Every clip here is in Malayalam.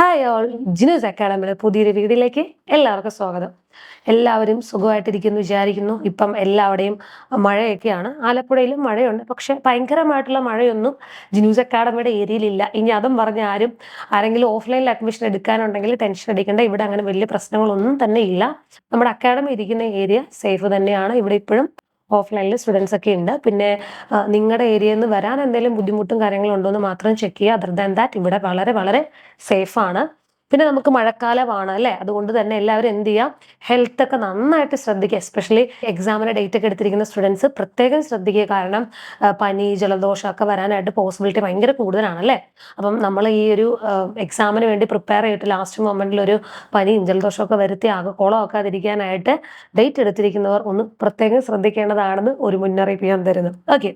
ഹായ് ഓൾ, ജിനൂസ് അക്കാഡമിയുടെ പുതിയൊരു വീഡിയോയിലേക്ക് എല്ലാവർക്കും സ്വാഗതം. എല്ലാവരും സുഖമായിട്ടിരിക്കുന്നു വിചാരിക്കുന്നു. ഇപ്പം എല്ലാവിടെയും മഴയൊക്കെയാണ്. ആലപ്പുഴയിലും മഴയുണ്ട്. പക്ഷെ ഭയങ്കരമായിട്ടുള്ള മഴയൊന്നും ജിനൂസ് അക്കാഡമിയുടെ ഏരിയയിലില്ല. ഇനി അതും പറഞ്ഞ് ആരെങ്കിലും ഓഫ്ലൈനിൽ അഡ്മിഷൻ എടുക്കാനുണ്ടെങ്കിൽ ടെൻഷൻ അടിക്കേണ്ട. ഇവിടെ അങ്ങനെ വലിയ പ്രശ്നങ്ങളൊന്നും തന്നെ ഇല്ല. നമ്മുടെ അക്കാഡമി ഇരിക്കുന്ന ഏരിയ സേഫ് തന്നെയാണ്. ഇവിടെ ഇപ്പോഴും ഓഫ്ലൈനിൽ സ്റ്റുഡൻസ് ഒക്കെ ഉണ്ട്. പിന്നെ നിങ്ങളുടെ ഏരിയയിൽ നിന്ന് വരാൻ എന്തെങ്കിലും ബുദ്ധിമുട്ടും കാര്യങ്ങളും ഉണ്ടോ എന്ന് മാത്രം ചെക്ക് ചെയ്യുക. അതർ ദാൻ ദാറ്റ് ഇവിടെ വളരെ വളരെ സേഫാണ്. പിന്നെ നമുക്ക് മഴക്കാലമാണ് അല്ലേ, അതുകൊണ്ട് തന്നെ എല്ലാവരും എന്ത് ചെയ്യാം, ഹെൽത്ത് ഒക്കെ നന്നായിട്ട് ശ്രദ്ധിക്കുക. എസ്പെഷ്യലി എക്സാമിന് ഡേറ്റ് ഒക്കെ എടുത്തിരിക്കുന്ന സ്റ്റുഡൻസ് പ്രത്യേകം ശ്രദ്ധിക്കുക. കാരണം പനി ജലദോഷം ഒക്കെ വരാനായിട്ട് പോസിബിലിറ്റി ഭയങ്കര കൂടുതലാണ് അല്ലേ. അപ്പം നമ്മൾ ഈ ഒരു എക്സാമിന് വേണ്ടി പ്രിപ്പയർ ചെയ്തിട്ട് ലാസ്റ്റ് മൊമെന്റിൽ ഒരു പനിയും ജലദോഷം ഒക്കെ വരുത്തി ആകെക്കോളം ആക്കാതിരിക്കാനായിട്ട് ഡേറ്റ് എടുത്തിരിക്കുന്നവർ ഒന്ന് പ്രത്യേകം ശ്രദ്ധിക്കേണ്ടതാണെന്ന് ഒരു മുന്നറിയിപ്പ് ഞാൻ തരുന്നു. ഓക്കെ,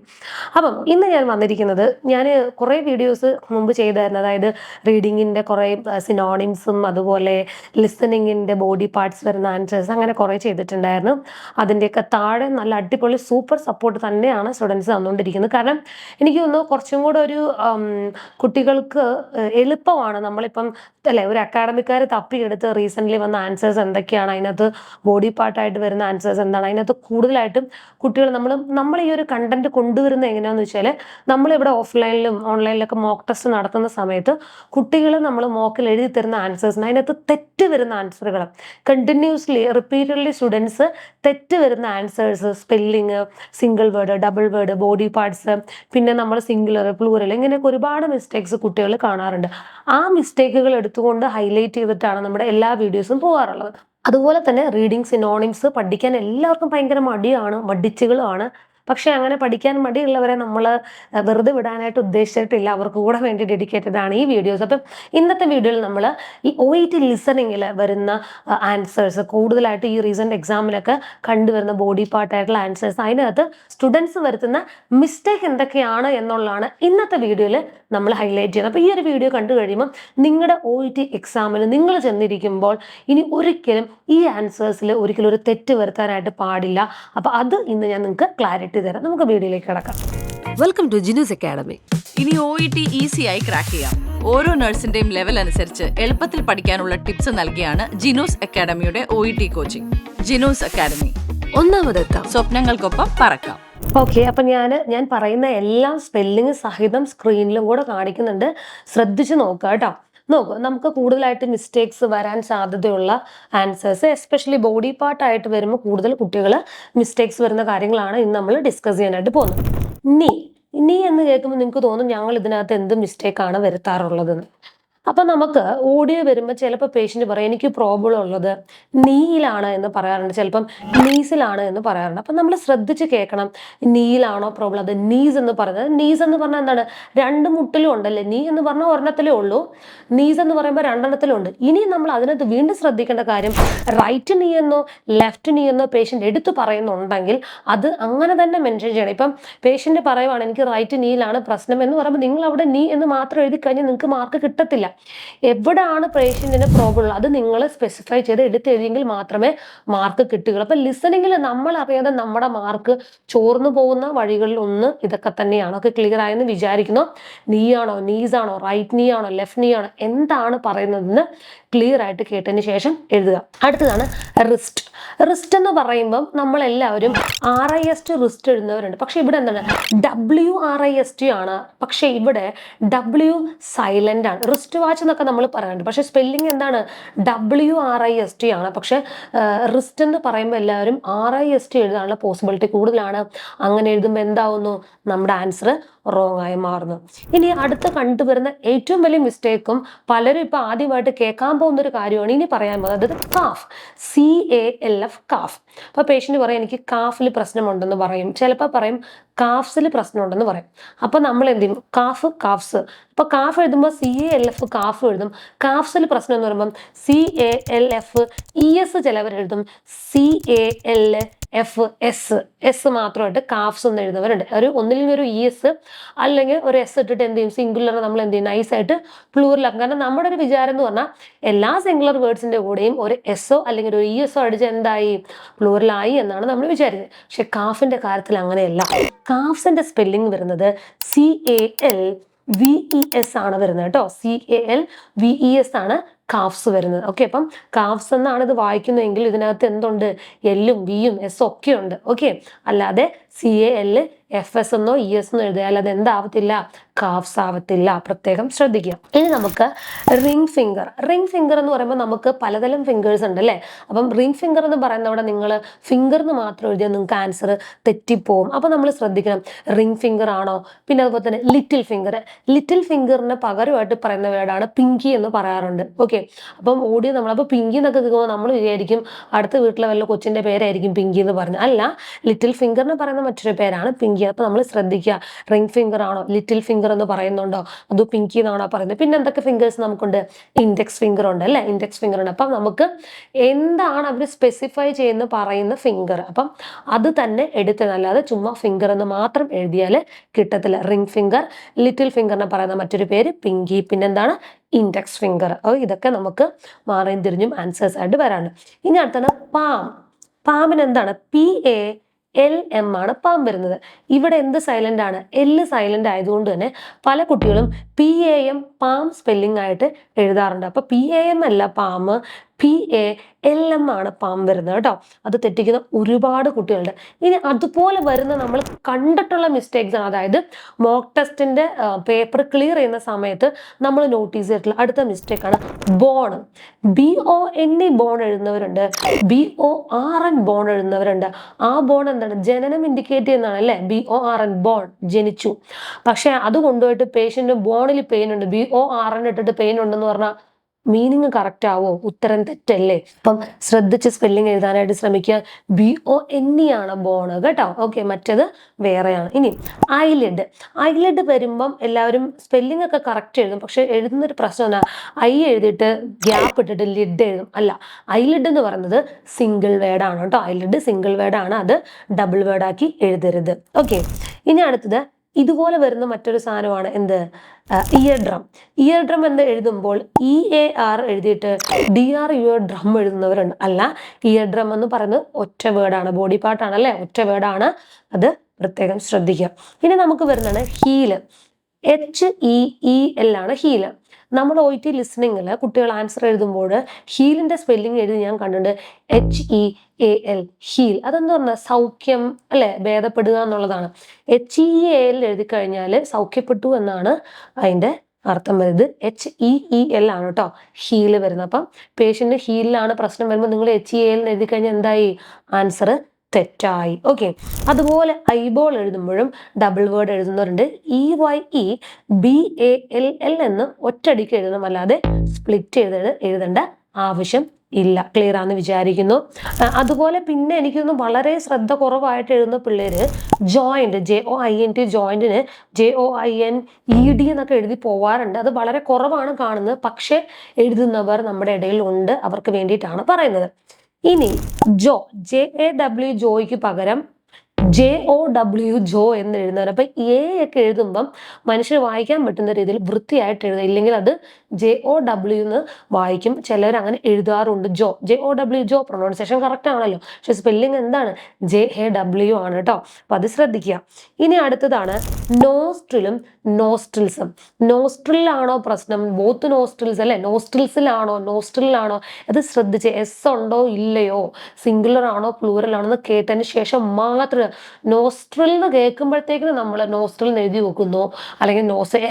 അപ്പം ഇന്ന് ഞാൻ വന്നിരിക്കുന്നത്, ഞാൻ കുറേ വീഡിയോസ് മുമ്പ് ചെയ്തായിരുന്നു. അതായത് റീഡിങ്ങിൻ്റെ കുറേ സിനോണിംസും അതുപോലെ ലിസണിങ്ങിൻ്റെ ബോഡി പാർട്സ് വരുന്ന ആൻസേഴ്സ് അങ്ങനെ കുറേ ചെയ്തിട്ടുണ്ടായിരുന്നു. അതിൻ്റെയൊക്കെ താഴെ നല്ല അടിപൊളി സൂപ്പർ സപ്പോർട്ട് തന്നെയാണ് സ്റ്റുഡൻസ് തന്നുകൊണ്ടിരിക്കുന്നത്. കാരണം എനിക്ക് തോന്നുന്നു കുറച്ചും കൂടെ ഒരു കുട്ടികൾക്ക് എളുപ്പമാണ്. നമ്മളിപ്പം അല്ലേ ഒരു അക്കാഡമിക്കാർ തപ്പിയെടുത്ത് റീസെൻ്റ്ലി വന്ന ആൻസേഴ്സ് എന്തൊക്കെയാണ്, അതിനകത്ത് ബോഡി പാർട്ടായിട്ട് വരുന്ന ആൻസേഴ്സ് എന്താണ്, അതിനകത്ത് കൂടുതലായിട്ടും കുട്ടികൾ നമ്മൾ ഈ ഒരു കണ്ടന്റ് കൊണ്ടുവരുന്നത് എങ്ങനെയാണെന്ന് വെച്ചാൽ, നമ്മളിവിടെ ഓഫ്ലൈനിലും ഓൺലൈനിലൊക്കെ മോക്ക് ടെസ്റ്റ് നടത്തുന്ന സമയത്ത് കുട്ടികൾ നമ്മൾ മോക്കിൽ എഴുതി തരുന്ന ആൻസേഴ്സിന് അതിനകത്ത് തെറ്റ് വരുന്ന ആൻസറുകൾ കണ്ടിന്യൂസ്ലി റിപ്പീറ്റഡ്ലി സ്റ്റുഡൻസ് തെറ്റ് വരുന്ന answers, spelling, single word, double word, body parts, പിന്നെ നമ്മൾ സിംഗുലർ, പ്ലൂറൽ, ഇങ്ങനെയൊക്കെ ഒരുപാട് മിസ്റ്റേക്സ് കുട്ടികൾ കാണാറുണ്ട്. ആ മിസ്റ്റേക്കുകൾ എടുത്തുകൊണ്ട് ഹൈലൈറ്റ് ചെയ്തിട്ടാണ് നമ്മുടെ എല്ലാ വീഡിയോസും പോകാറുള്ളത്. അതുപോലെ തന്നെ റീഡിങ് സിനോണിംസ് പഠിക്കാൻ എല്ലാവർക്കും ഭയങ്കര മടിച്ചുകളാണ്. പക്ഷെ അങ്ങനെ പഠിക്കാൻ മടിയുള്ളവരെ നമ്മൾ വെറുതെ വിടാനായിട്ട് ഉദ്ദേശിച്ചിട്ടില്ല. അവർക്ക് കൂടെ വേണ്ടി ഡെഡിക്കേറ്റഡ് ആണ് ഈ വീഡിയോസ്. അപ്പം ഇന്നത്തെ വീഡിയോയിൽ നമ്മൾ ഈ OET ലിസണിങ്ങിൽ വരുന്ന ആൻസേഴ്സ്, കൂടുതലായിട്ട് ഈ റീസെന്റ് എക്സാമിലൊക്കെ കണ്ടുവരുന്ന ബോഡി പാർട്ടായിട്ടുള്ള ആൻസേഴ്സ്, അതിനകത്ത് സ്റ്റുഡൻസ് വരുത്തുന്ന മിസ്റ്റേക്ക് എന്തൊക്കെയാണ് എന്നുള്ളതാണ് ഇന്നത്തെ വീഡിയോയിൽ നമ്മൾ ഹൈലൈറ്റ് ചെയ്യുന്നത്. അപ്പോൾ ഈ ഒരു വീഡിയോ കണ്ടു കഴിയുമ്പോൾ നിങ്ങളുടെ OET എക്സാമിൽ നിങ്ങൾ ചെന്നിരിക്കുമ്പോൾ ഇനി ഒരിക്കലും ഈ ആൻസേഴ്സിൽ ഒരിക്കലും ഒരു തെറ്റ് വരുത്താനായിട്ട് പാടില്ല. അപ്പോൾ അത് ഇന്ന് ഞാൻ നിങ്ങൾക്ക് ക്ലാരിറ്റി തരാം. നമുക്ക് വീഡിയോയിലേക്ക് കിടക്കാം. Welcome to Jinu's academy. ഇനി OET ഈസിയായി ക്രാക്ക് ചെയ്യാം. ഓരോ നഴ്സിന്റെയും ലെവൽ അനുസരിച്ച് എളുപ്പത്തിൽ പഠിക്കാനുള്ള ടിപ്സ് നൽകിയാണ് ജിനൂസ് അക്കാഡമിയുടെ OET കോച്ചിങ്. ജിനൂസ് അക്കാഡമി, ഒന്നാമതെത്താം, സ്വപ്നങ്ങൾക്കൊപ്പം പറക്കാം. ഓക്കെ, അപ്പം ഞാൻ പറയുന്ന എല്ലാം സ്പെല്ലിങ് സഹിതം സ്ക്രീനിലും കൂടെ കാണിക്കുന്നുണ്ട്. ശ്രദ്ധിച്ച് നോക്കുക കേട്ടോ. നോക്കുക, നമുക്ക് കൂടുതലായിട്ട് മിസ്റ്റേക്സ് വരാൻ സാധ്യതയുള്ള ആൻസേഴ്സ്, എസ്പെഷ്യലി ബോഡി പാർട്ടായിട്ട് വരുമ്പോൾ കൂടുതൽ കുട്ടികൾ മിസ്റ്റേക്സ് വരുന്ന കാര്യങ്ങളാണ് ഇന്ന് നമ്മൾ ഡിസ്കസ് ചെയ്യാനായിട്ട് പോകുന്നത്. നീ എന്ന് കേൾക്കുമ്പോൾ നിങ്ങൾക്ക് തോന്നും ഞങ്ങൾ ഇതിനകത്ത് എന്ത് മിസ്റ്റേക്കാണ് വരുത്താറുള്ളതെന്ന്. അപ്പം നമുക്ക് ഓഡിയോ വരുമ്പോൾ ചിലപ്പോൾ പേഷ്യൻ്റ് പറയും എനിക്ക് പ്രോബ്ലം ഉള്ളത് നീയിലാണ് എന്ന് പറയാറുണ്ട്, ചിലപ്പം നീസിലാണ് എന്ന് പറയാറുണ്ട്. അപ്പം നമ്മൾ ശ്രദ്ധിച്ച് കേൾക്കണം. നീയിലാണോ പ്രോബ്ലം, അത് നീസ് എന്ന് പറയുന്നത്. നീസ് എന്ന് പറഞ്ഞാൽ എന്താണ്, രണ്ട് മുട്ടിലും ഉണ്ടല്ലേ. നീ എന്ന് പറഞ്ഞാൽ ഒരെണ്ണത്തിലേ ഉള്ളൂ, നീസ് എന്ന് പറയുമ്പോൾ രണ്ടെണ്ണത്തിലും ഉണ്ട്. ഇനി നമ്മൾ അതിനകത്ത് വീണ്ടും ശ്രദ്ധിക്കേണ്ട കാര്യം, റൈറ്റ് നീ എന്നോ ലെഫ്റ്റ് നീ എന്നോ പേഷ്യൻ്റ് എടുത്തു പറയുന്നുണ്ടെങ്കിൽ അത് അങ്ങനെ തന്നെ മെൻഷൻ ചെയ്യണം. ഇപ്പം പേഷ്യൻ്റ് പറയുവാണ് എനിക്ക് റൈറ്റ് നീയിലാണ് പ്രശ്നം എന്ന് പറയുമ്പോൾ നിങ്ങൾ അവിടെ നീ എന്ന് മാത്രം എഴുതി കഴിഞ്ഞാൽ നിങ്ങൾക്ക് മാർക്ക് കിട്ടത്തില്ല. എവിടെയാണ് പേഷ്യന്റിന് പ്രോബ്ലം ഉള്ളത് അത് നിങ്ങൾ സ്പെസിഫൈ ചെയ്ത് എടുത്തെഴുതിയെങ്കിൽ മാത്രമേ മാർക്ക് കിട്ടുകയുള്ളൂ. അപ്പൊ ലിസണിങ്ങിൽ നമ്മൾ അറിയാതെ നമ്മുടെ മാർക്ക് ചോർന്നു പോകുന്ന വഴികളിൽ ഒന്ന് ഇതൊക്കെ തന്നെയാണ്. ഒക്കെ ക്ലിയർ ആയെന്ന് വിചാരിക്കുന്നു. നീയാണോ, നീസാണോ, റൈറ്റ് നീ ആണോ, ലെഫ്റ്റ് നീ ആണോ, എന്താണ് പറയുന്നതെന്ന് ക്ലിയർ ആയിട്ട് കേട്ടതിന് ശേഷം എഴുതുക. അടുത്തതാണ് റിസ്റ്റ്. റിസ്റ്റ് എന്ന് പറയുമ്പം നമ്മളെല്ലാവരും RIST റിസ്റ്റ് എഴുതുന്നവരുണ്ട്. പക്ഷെ ഇവിടെ എന്താണ്, WRIST ആണ്. പക്ഷെ ഇവിടെ W സൈലന്റ് ആണ്. റിസ്റ്റ് വാച്ച് എന്നൊക്കെ നമ്മൾ പറയാറുണ്ട്. പക്ഷെ സ്പെല്ലിംഗ് എന്താണ്, WRIST ആണ്. പക്ഷെ റിസ്റ്റ് എന്ന് പറയുമ്പോൾ എല്ലാവരും RIST എഴുതാനുള്ള പോസിബിലിറ്റി കൂടുതലാണ്. അങ്ങനെ എഴുതുമ്പോൾ എന്താവുന്നു, നമ്മുടെ ആൻസർ റോങ് ആയി മാറുന്നു. ഇനി അടുത്ത് കണ്ടുവരുന്ന ഏറ്റവും വലിയ മിസ്റ്റേക്കും പലരും ഇപ്പൊ ആദ്യമായിട്ട് കേൾക്കാൻ പോകുന്ന ഒരു കാര്യമാണ് ഇനി പറയാൻ പോകുന്നത്. അതായത് കാഫ്, CALF, കാഫ്. അപ്പൊ പേഷ്യന്റ് പറയും എനിക്ക് കാഫിൽ പ്രശ്നമുണ്ടെന്ന് പറയും, ചിലപ്പോൾ പറയും കാഫ്സിൽ പ്രശ്നമുണ്ടെന്ന് പറയും. അപ്പൊ നമ്മൾ എന്ത് ചെയ്യും, കാഫ്സ്. അപ്പൊ കാഫ് എഴുതുമ്പോൾ CALF കാഫ് എഴുതും. കാഫ്സിൽ പ്രശ്നം എന്ന് പറയുമ്പം CALF ES ചിലവർ എഴുതും, CALFS മാത്രമായിട്ട് കാഫ്സ് എന്ന് എഴുതുന്നവരുണ്ട്. ഒന്നില്ലെങ്കിൽ ഒരു ES അല്ലെങ്കിൽ ഒരു S ഇട്ടിട്ട് എന്ത് ചെയ്യും, സിംഗുലർ നമ്മൾ എന്ത് ചെയ്യും, നൈസായിട്ട് പ്ലൂറലാക്കും. കാരണം നമ്മുടെ ഒരു വിചാരം എന്ന് പറഞ്ഞാൽ എല്ലാ സിംഗുലർ വേർഡ്സിന്റെ കൂടെയും ഒരു SO അല്ലെങ്കിൽ ഒരു ESO അടിച്ച് എന്തായി, പ്ലൂറലായി എന്നാണ് നമ്മൾ വിചാരിക്കുന്നത്. പക്ഷെ കാഫിന്റെ കാര്യത്തിൽ അങ്ങനെയല്ല. കാഫ്സിന്റെ സ്പെല്ലിംഗ് വരുന്നത് CALFS VES ആണ് വരുന്നത് കേട്ടോ. CALVES ആണ് കാഫ്സ് വരുന്നത്. ഓക്കെ, അപ്പം കാഫ്സ് എന്നാണ് ഇത് വായിക്കുന്നതെങ്കിൽ ഇതിനകത്ത് എന്തുണ്ട്? എല്ലും വിയും എസും ഒക്കെ ഉണ്ട്. ഓക്കെ, അല്ലാതെ CALFS എന്നോ ES എന്നോ എഴുതിയാൽ അത് എന്താവത്തില്ല? കാഫ്സ് ആവത്തില്ല. പ്രത്യേകം ശ്രദ്ധിക്കുക. ഇനി നമുക്ക് റിംഗ് ഫിംഗർ. റിംഗ് ഫിംഗർ എന്ന് പറയുമ്പോൾ നമുക്ക് പലതരം ഫിംഗേഴ്സ് ഉണ്ട് അല്ലേ? അപ്പം റിംഗ് ഫിംഗർ എന്ന് പറയുന്നവിടെ നിങ്ങൾ ഫിംഗർ എന്ന് മാത്രം എഴുതിയാൽ നിങ്ങൾക്ക് ആൻസർ തെറ്റിപ്പോവും. അപ്പം നമ്മൾ ശ്രദ്ധിക്കണം, റിംഗ് ഫിംഗർ ആണോ? പിന്നെ അതുപോലെ തന്നെ ലിറ്റിൽ ഫിംഗർ. ലിറ്റിൽ ഫിംഗറിന് പകരമായിട്ട് പറയുന്ന വേർഡാണ് പിങ്കി എന്ന് പറയാറുണ്ട്. ഓക്കെ, അപ്പം ഓഡിയോ നമ്മളപ്പോൾ പിങ്കി എന്നൊക്കെ കേൾക്കുമ്പോൾ നമ്മൾ വിചാരിക്കും അടുത്ത വീട്ടിലെ വല്ല കൊച്ചിൻ്റെ പേരായിരിക്കും പിങ്കി എന്ന് പറഞ്ഞത്. അല്ല, ലിറ്റിൽ ഫിംഗറിന് പറയുന്ന മറ്റൊരു പേരാണ് പിങ്കി. അപ്പോൾ നമ്മൾ ശ്രദ്ധിക്കുക, റിംഗ് ഫിംഗർ ആണോ ലിറ്റിൽ ഫിംഗർ എന്ന് പറയുന്നുണ്ടോ, അതോ പിങ്കി എന്നാണോ പറയുന്നത്? പിന്നെ എന്തൊക്കെ ഫിംഗേഴ്സ് നമുക്കുണ്ട്? ഇൻഡെക്സ് ഫിംഗർ ഉണ്ട് അല്ലേ? ഇൻഡെക്സ് ഫിംഗർ ഉണ്ട്. അപ്പം നമുക്ക് എന്താണ് അവർ സ്പെസിഫൈ ചെയ്യുന്ന പറയുന്ന ഫിംഗർ, അപ്പം അത് തന്നെ എടുത്തതല്ലാതെ ചുമ്മാ ഫിംഗർ എന്ന് മാത്രം എഴുതിയാൽ കിട്ടത്തില്ല. റിംഗ് ഫിംഗർ, ലിറ്റിൽ ഫിംഗറിനെ പറയുന്ന മറ്റൊരു പേര് പിങ്കി, പിന്നെന്താണ്? Index finger. ഇതൊക്കെ നമുക്ക് മാറിയും തിരിഞ്ഞും ആൻസേഴ്സ് ആയിട്ട് വരാണ്. ഇനി അടുത്താണ് പാം. പാമിന് എന്താണ്? PALM ആണ് പാം വരുന്നത്. ഇവിടെ എന്ത് സൈലന്റ് ആണ്? എല്ല് സൈലന്റ് ആയതുകൊണ്ട് തന്നെ പല കുട്ടികളും PAM പാം സ്പെല്ലിംഗ് ആയിട്ട് എഴുതാറുണ്ട്. അപ്പൊ PAM അല്ല പാം, PALM ആണ് പാം വരുന്നത് കേട്ടോ. അത് തെറ്റിക്കുന്ന ഒരുപാട് കുട്ടികളുണ്ട്. ഇനി അതുപോലെ വരുന്ന നമ്മൾ കണ്ടിട്ടുള്ള മിസ്റ്റേക്സ് ആണ്, അതായത് മോക്ക് ടെസ്റ്റിന്റെ പേപ്പർ ക്ലിയർ ചെയ്യുന്ന സമയത്ത് നമ്മൾ നോട്ടീസ് ചെയ്തിട്ടുള്ള അടുത്ത മിസ്റ്റേക്ക് ആണ് ബോൺ. BONE ബോൺ എഴുതുന്നവരുണ്ട്, BORN ബോൺ എഴുതുന്നവരുണ്ട്. ആ ബോൺ എന്താണ്? ജനനം ഇൻഡിക്കേറ്റ് ചെയ്യുന്നതാണ് അല്ലേ? BORN ബോൺ, ജനിച്ചു. പക്ഷെ അത് കൊണ്ടുപോയിട്ട് പേഷ്യന്റ് ബോണിൽ പെയിൻ ഉണ്ട്, BORN ഇട്ടിട്ട് പെയിൻ ഉണ്ടെന്ന് പറഞ്ഞാൽ മീനിങ് കറക്റ്റ് ആവോ? ഉത്തരം തെറ്റല്ലേ? അപ്പം ശ്രദ്ധിച്ച് സ്പെല്ലിംഗ് എഴുതാനായിട്ട് ശ്രമിക്കുക. BONE ആണ് ബോൺ കേട്ടോ. ഓക്കെ, മറ്റേത് വേറെയാണ്. ഇനി ഐലിഡ്. ഐലിഡ് വരുമ്പം എല്ലാവരും സ്പെല്ലിംഗ് ഒക്കെ കറക്റ്റ് എഴുതും, പക്ഷെ എഴുതുന്നൊരു പ്രശ്നം എന്നാ, ഐ എഴുതിയിട്ട് ഗ്യാപ്പ് ഇട്ടിട്ട് ലിഡ് എഴുതും. അല്ല, ഐലിഡ് എന്ന് പറയുന്നത് സിംഗിൾ വേർഡ് ആണ് കേട്ടോ. ഐലിഡ് സിംഗിൾ വേർഡ് ആണ്, അത് ഡബിൾ വേർഡ് ആക്കി എഴുതരുത്. ഓക്കെ, ഇനി അടുത്തത് ഇതുപോലെ വരുന്ന മറ്റൊരു സാധനമാണ് എന്ത്? Ear drum. ഇയർ ഡ്രം എന്ന് എഴുതുമ്പോൾ EAR എഴുതിയിട്ട് DRUR ഡ്രം എഴുതുന്നവരുണ്ട്. അല്ല, ഇയർ ഡ്രം എന്ന് പറയുന്നത് ഒറ്റ വേർഡാണ്, ബോഡി പാർട്ടാണ് അല്ലേ? ഒറ്റ വേർഡാണ്, അത് പ്രത്യേകം ശ്രദ്ധിക്കുക. ഇനി നമുക്ക് വരുന്നതാണ് ഹീല്. HEEL ആണ് ഹീല്. നമ്മൾ OET ലിസണിങ്ങിൽ കുട്ടികൾ ആൻസർ എഴുതുമ്പോൾ ഹീലിന്റെ സ്പെല്ലിംഗ് എഴുതി ഞാൻ കണ്ടിട്ടുണ്ട്, HEAL, ഹീൽ. അതെന്ന് പറഞ്ഞാൽ സൗഖ്യം അല്ലെ, ഭേദപ്പെടുക എന്നുള്ളതാണ്. HEAL എഴുതി കഴിഞ്ഞാൽ സൗഖ്യപ്പെട്ടു എന്നാണ് അതിന്റെ അർത്ഥം വരുന്നത്. HEEL ആണ് കേട്ടോ ഹീല് വരുന്നത്. അപ്പം പേഷ്യന്റ് ഹീലിലാണ് പ്രശ്നം വരുമ്പോൾ നിങ്ങൾ HEAL എഴുതി കഴിഞ്ഞാൽ എന്തായി? ആൻസർ തെറ്റായി. ഓക്കെ, അതുപോലെ ഐബോൾ എഴുതുമ്പോഴും ഡബിൾ വേർഡ് എഴുതുന്നവരുണ്ട്. EYEBALL എന്ന് ഒറ്റയടിക്ക് എഴുതണം, അല്ലാതെ സ്പ്ലിറ്റ് എഴുതേണ്ട ആവശ്യം ഇല്ല. ക്ലിയർ ആണെന്ന് വിചാരിക്കുന്നു. അതുപോലെ പിന്നെ എനിക്കൊന്ന് വളരെ ശ്രദ്ധ കുറവായിട്ട് എഴുതുന്ന പിള്ളേര് ജോയിന്റ്, JOINT, ജോയിന്റിന് JOINED എന്നൊക്കെ എഴുതി പോവാറുണ്ട്. അത് വളരെ കുറവാണ് കാണുന്നത്, പക്ഷെ എഴുതുന്നവർ നമ്മുടെ ഇടയിൽ ഉണ്ട്. അവർക്ക് വേണ്ടിയിട്ടാണ് പറയുന്നത്. ഇനി JAW ജോയ്ക്ക് പകരം JOW ജോ എന്ന് എഴുതുന്നവർ. അപ്പൊ ഒക്കെ എഴുതുമ്പം മനുഷ്യർ വായിക്കാൻ പറ്റുന്ന രീതിയിൽ വൃത്തിയായിട്ട് എഴുതുക, ഇല്ലെങ്കിൽ അത് JOW എന്ന് വായിക്കും. ചിലർ അങ്ങനെ എഴുതാറുണ്ട്. JOW ജോ, പ്രൊണൗൺസിയേഷൻ കറക്റ്റ് ആണല്ലോ, പക്ഷെ സ്പെല്ലിംഗ് എന്താണ്? JAW ആണ് കേട്ടോ. അപ്പൊ അത് ശ്രദ്ധിക്കുക. ഇനി അടുത്തതാണ് നോസ്ട്രിലും നോസ്ട്രിൽസും. നോസ്ട്രിലാണോ പ്രശ്നം? ബോത്ത് നോസ്ട്രിൽസ് അല്ലെ? നോസ്ട്രിലാണോ? അത് ശ്രദ്ധിച്ച് എസ് ഉണ്ടോ ഇല്ലയോ, സിംഗുലർ ആണോ പ്ലൂറൽ ആണോ എന്ന് കേട്ടതിന് ശേഷം മാത്രം. നോസ്ട്രിൽ എന്ന് കേൾക്കുമ്പോഴത്തേക്കും നമ്മൾ നോസ്ട്രിൽ എന്ന് എഴുതി വെക്കുന്നു, അല്ലെങ്കിൽ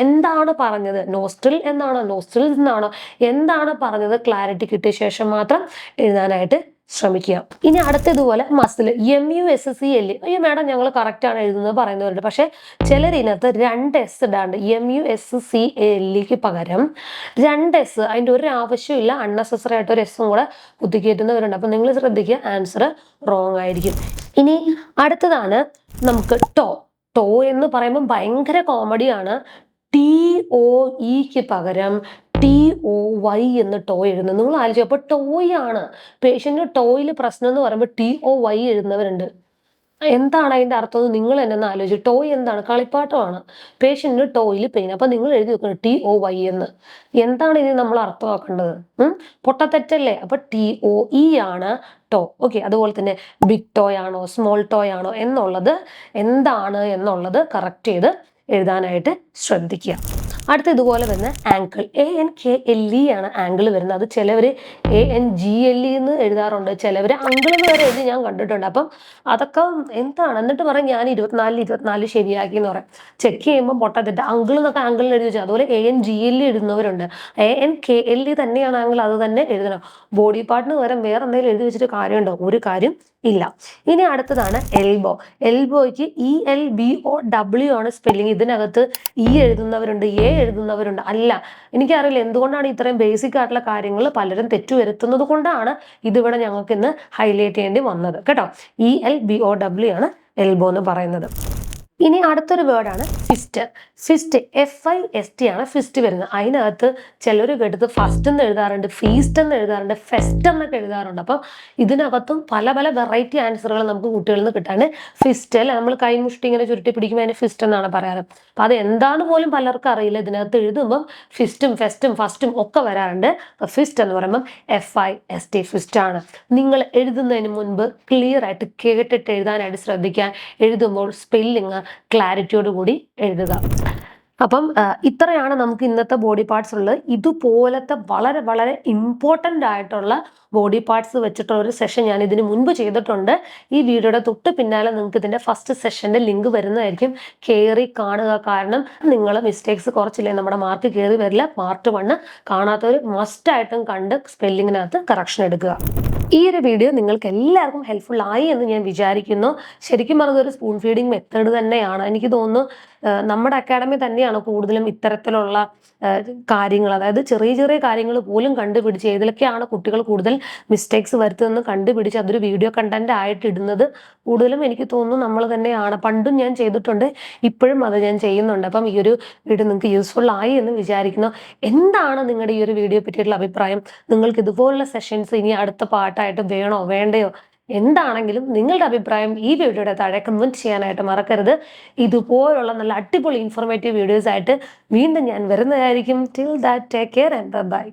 എന്താണ് പറഞ്ഞത്? നോസ്ട്രിൽ എന്നാണോ നോസ്ട്രിൽസ് എന്നാണോ എന്താണ് പറഞ്ഞത്? ക്ലാരിറ്റി കിട്ടിയ ശേഷം മാത്രം എഴുതാനായിട്ട് ശ്രമിക്കുക. ഇനി അടുത്തതുപോലെ മസിൽ, MUSCL. അയ്യോ മാഡം ഞങ്ങൾ കറക്റ്റ് ആണ് എഴുതുന്നത് പറയുന്നവരുണ്ട്. പക്ഷെ ചിലരിനകത്ത് 2 S ഇടാണ്ട് MUSCLക്ക് പകരം 2 S, അതിൻ്റെ ഒരു ആവശ്യമില്ല, അൺനെസസറി ആയിട്ട് ഒരു എസും കൂടെ കുത്തിക്കയറ്റുന്നവരുണ്ട്. അപ്പം നിങ്ങൾ ശ്രദ്ധിക്കുക, ആൻസർ റോങ് ആയിരിക്കും. ഇനി അടുത്തതാണ് നമുക്ക് ടോ എന്ന് പറയുമ്പോൾ ഭയങ്കര കോമഡിയാണ്. TOEക്ക് പകരം TOY എന്ന് ടോ എഴുതുന്നത്. നിങ്ങൾ ആലോചിക്കുക, അപ്പൊ ടോയ് ആണ് പേഷ്യന്റ്. ടോയിൽ പ്രശ്നം എന്ന് പറയുമ്പോൾ TOY എഴുതുന്നവരുണ്ട്. എന്താണ് അതിന്റെ അർത്ഥം? നിങ്ങൾ എന്നെ ഒന്ന് ആലോചിച്ചു. ടോയ് എന്താണ്? കളിപ്പാട്ടമാണ്. പേഷ്യന്റിന് ടോയിൽ പെയിൻ. അപ്പൊ നിങ്ങൾ എഴുതി വെക്കണം TOY എന്ന്. എന്താണ് ഇനി നമ്മൾ അർത്ഥമാക്കേണ്ടത്? പൊട്ടത്തെറ്റല്ലേ? അപ്പൊ TOE ആണ് ടോ. ഓക്കെ, അതുപോലെ തന്നെ ബിഗ് ടോയ് ആണോ സ്മോൾ ടോയ് ആണോ എന്നുള്ളത് എന്താണ് എന്നുള്ളത് കറക്റ്റ് ചെയ്ത് എഴുതാനായിട്ട് ശ്രദ്ധിക്കുക. അടുത്ത ഇതുപോലെ വരുന്ന ആങ്കിൾ ANKLE ആണ് ആംഗിൾ വരുന്നത്. അത് ചിലവർ ANGLE എന്ന് എഴുതാറുണ്ട്, ചിലവർ അങ്കിൾ എന്ന് വരെ എഴുതി ഞാൻ കണ്ടിട്ടുണ്ട്. അപ്പം അതൊക്കെ എന്താണ്, എന്നിട്ട് പറയും ഞാൻ 24 ശരിയാക്കി എന്ന് പറയാം. ചെക്ക് ചെയ്യുമ്പോൾ പൊട്ടത്തിട്ട് അങ്കിൾ എന്നൊക്കെ ആംഗിളിൽ എഴുതി വെച്ചാൽ, അതുപോലെ ANGLE എഴുതുന്നവരുണ്ട്. ANKLE തന്നെയാണ് ആംഗിൾ, അത് തന്നെ എഴുതണം. ബോഡി പാർട്ടിന് പകരം വേറെ എന്തെങ്കിലും എഴുതി വെച്ചിട്ട് കാര്യമുണ്ടോ? ഒരു കാര്യം ഇല്ല. ഇനി അടുത്തതാണ് എൽബോ. എൽബോയ്ക്ക് ELBOW ആണ് സ്പെല്ലിങ്. ഇതിനകത്ത് E എഴുതുന്നവരുണ്ട്, A എഴുതുന്നവരുണ്ട്. അല്ല, എനിക്കറിയില്ല എന്തുകൊണ്ടാണ് ഇത്രയും ബേസിക് ആയിട്ടുള്ള കാര്യങ്ങൾ പലരും തെറ്റുവരുത്തുന്നത് കൊണ്ടാണ് ഇതിവിടെ ഞങ്ങൾക്ക് ഇന്ന് ഹൈലൈറ്റ് ചെയ്യേണ്ടി വന്നത് കേട്ടോ. ELBOW ആണ് എൽബോ എന്ന് പറയുന്നത്. ഇനി അടുത്തൊരു വേർഡാണ് ഫിസ്റ്റ്. ഫിസ്റ്റ് FIST ആണ് ഫിസ്റ്റ് വരുന്നത്. അതിനകത്ത് ചിലർ കേട്ടത് ഫസ്റ്റ് എന്ന് എഴുതാറുണ്ട്, ഫീസ്റ്റ് എന്ന് എഴുതാറുണ്ട്, ഫെസ്റ്റ് എന്നൊക്കെ എഴുതാറുണ്ട്. അപ്പം ഇതിനകത്തും പല പല വെറൈറ്റി ആൻസറുകൾ നമുക്ക് കുട്ടികളിൽ നിന്ന് കിട്ടാണ്. ഫിസ്റ്റ് അല്ലെ, നമ്മൾ കൈമുഷ്ടി ഇങ്ങനെ ചുരുട്ടി പിടിക്കുമ്പോൾ അതിന് ഫിസ്റ്റ് എന്നാണ് പറയാറ്. അപ്പം അത് എന്താണ് പോലും പലർക്കും അറിയില്ല. ഇതിനകത്ത് എഴുതുമ്പം ഫിസ്റ്റും ഫെസ്റ്റും ഫസ്റ്റും ഒക്കെ വരാറുണ്ട്. ഫിസ്റ്റ് എന്ന് പറയുമ്പം FIST ഫിസ്റ്റ് ആണ്. നിങ്ങൾ എഴുതുന്നതിന് മുൻപ് ക്ലിയർ ആയിട്ട് കേട്ടിട്ട് എഴുതാനായിട്ട് ശ്രദ്ധിക്കാൻ. എഴുതുമ്പോൾ സ്പെല്ലിങ് ക്ലാരിറ്റിയോട് കൂടി എഴുതുക. അപ്പം ഇത്രയാണ് നമുക്ക് ഇന്നത്തെ ബോഡി പാർട്സ് ഉള്ളത്. ഇതുപോലത്തെ വളരെ വളരെ ഇമ്പോർട്ടൻ്റ് ആയിട്ടുള്ള ബോഡി പാർട്സ് വെച്ചിട്ടുള്ള ഒരു സെഷൻ ഞാൻ ഇതിന് മുൻപ് ചെയ്തിട്ടുണ്ട്. ഈ വീഡിയോയുടെ തൊട്ട് പിന്നാലെ നിങ്ങൾക്ക് ഇതിൻ്റെ ഫസ്റ്റ് സെഷൻ്റെ ലിങ്ക് വരുന്നതായിരിക്കും. കയറി കാണുക. കാരണം നിങ്ങൾ മിസ്റ്റേക്സ് കുറച്ചില്ലേ നമ്മുടെ മാർക്ക് കയറി വരില്ല. പാർട്ട് 1 കാണാത്തവർ മസ്റ്റായിട്ടും കണ്ട് സ്പെല്ലിങ്ങിനകത്ത് കറക്ഷൻ എടുക്കുക. ഈ ഒരു വീഡിയോ നിങ്ങൾക്ക് എല്ലാവർക്കും ഹെൽപ്ഫുൾ ആയി എന്ന് ഞാൻ വിചാരിക്കുന്നു. ശരിക്കും പറഞ്ഞത് ഒരു സ്പൂൺ ഫീഡിങ് മെത്തേഡ് തന്നെയാണ്. എനിക്ക് തോന്നുന്നു നമ്മുടെ അക്കാഡമി തന്നെയാണ് കൂടുതലും ഇത്തരത്തിലുള്ള കാര്യങ്ങൾ, അതായത് ചെറിയ ചെറിയ കാര്യങ്ങൾ പോലും കണ്ടുപിടിച്ച് ഏതിലൊക്കെയാണ് കുട്ടികൾ കൂടുതൽ മിസ്റ്റേക്സ് വരുത്തുന്നതെന്ന് കണ്ടുപിടിച്ച് അതൊരു വീഡിയോ കണ്ടന്റ് ആയിട്ട് ഇടുന്നത് കൂടുതലും എനിക്ക് തോന്നുന്നു നമ്മൾ തന്നെയാണ്. പണ്ടും ഞാൻ ചെയ്തിട്ടുണ്ട്, ഇപ്പോഴും അത് ഞാൻ ചെയ്യുന്നുണ്ട്. അപ്പം ഈ ഒരു വീഡിയോ നിങ്ങൾക്ക് യൂസ്ഫുൾ ആയി എന്ന് വിചാരിക്കുന്നു. എന്താണ് നിങ്ങളുടെ ഈ ഒരു വീഡിയോ പറ്റിയിട്ടുള്ള അഭിപ്രായം? നിങ്ങൾക്ക് ഇതുപോലുള്ള സെഷൻസ് ഇനി അടുത്ത പാട്ടായിട്ട് വേണോ വേണ്ടയോ? എന്താണെങ്കിലും നിങ്ങളുടെ അഭിപ്രായം ഈ വീഡിയോയുടെ താഴെ കമന്റ് ചെയ്യാനായിട്ട് മറക്കരുത്. ഇതുപോലുള്ള നല്ല അടിപൊളി ഇൻഫോർമേറ്റീവ് വീഡിയോസ് ആയിട്ട് വീണ്ടും ഞാൻ വരുന്നതായിരിക്കും. Till that take care and by.